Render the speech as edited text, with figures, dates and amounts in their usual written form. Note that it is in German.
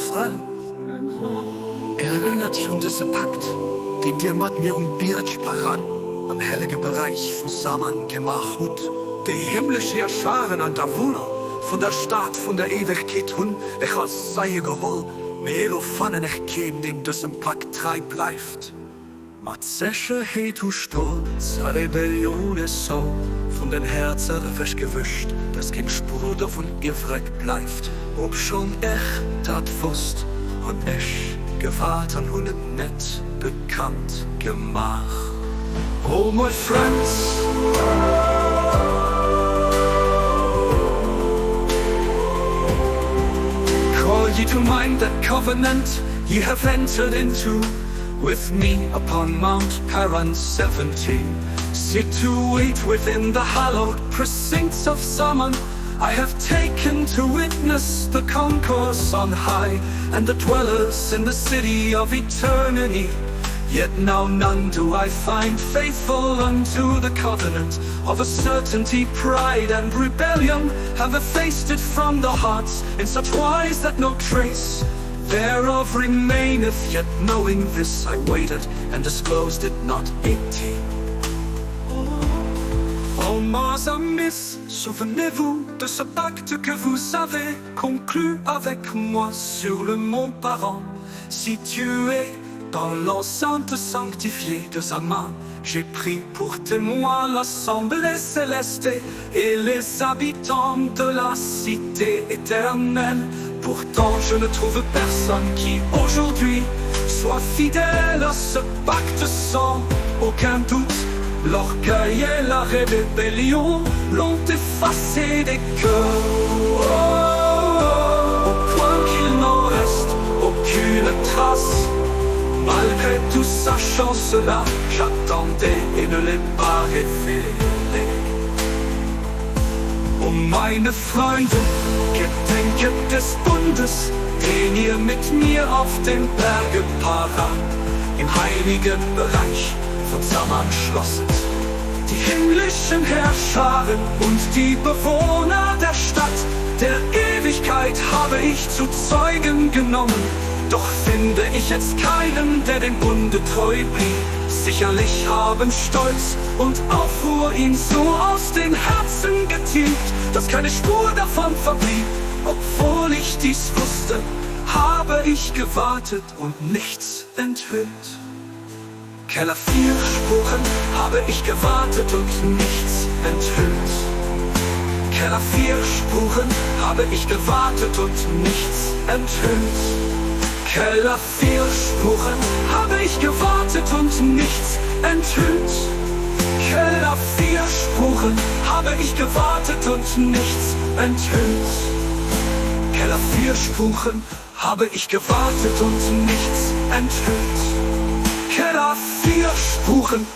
Frau. Erinnert dich an diesen Pakt, den dir mit mir Birch paran, am heiligen Bereich von Saman gemacht hat. Die himmlische Scharen an der Wohner, von der Stadt, von der Ewigkeit hun, ich als sei gehol, mir fangen ich kein, dem diesen Pakt treu bleibt. Mat Sicherheit und Stolz, a Rebellion ist so, von den Herzen frisch gewischt, dass kein Spur davon übrig bleibt. Ob schon ich dat wusst und ich gewahrt an und net bekannt gemacht. Oh my friends, call ye to mind that covenant ye have entered into with me upon Mount Paran 17. Situate within the hallowed precincts of Saman, I have taken to witness the concourse on high, and the dwellers in the city of eternity. Yet now none do I find faithful unto the covenant. Of a certainty, pride and rebellion have effaced it from the hearts, in such wise that no trace thereof remaineth. Yet knowing this I waited, and disclosed it not 80. Oh mes amis, souvenez-vous de ce pacte que vous avez conclu avec moi sur le mont Paran, situé dans l'enceinte sanctifiée de Saman. J'ai pris pour témoin l'assemblée céleste et les habitants de la cité éternelle. Pourtant je ne trouve personne qui aujourd'hui soit fidèle à ce pacte sans aucun doute. L'orgueil et la rébellion l'ont effacé des cœurs, au point qu'il n'en reste aucune trace. Malgré tout sachant cela, j'attendais et ne l'ai pas révélé. Oh meine Freunde, gedenket des Bundes, den ihr mit mir auf dem Berge Paran, im heiligen Bereich von Saman schlosset. Die himmlischen Herrscharen und die Bewohner der Stadt der Ewigkeit habe ich zu Zeugen genommen. Doch finde ich jetzt keinen, der dem Bunde treu blieb. Sicherlich haben Stolz und Aufruhr ihn so aus den Herzen getilgt, dass keine Spur davon verblieb. Obwohl ich dies wusste, habe ich gewartet und nichts enthüllt. Keller 4 Spuren habe ich gewartet und nichts enthüllt. Keller 4 Spuren habe ich gewartet und nichts enthüllt. Keller 4 Spuren habe ich gewartet und nichts enthüllt. Keller 4 Spuren habe ich gewartet und nichts enthüllt. Keller 4 Spuren habe ich gewartet und nichts enthüllt. Keller 4 Spuren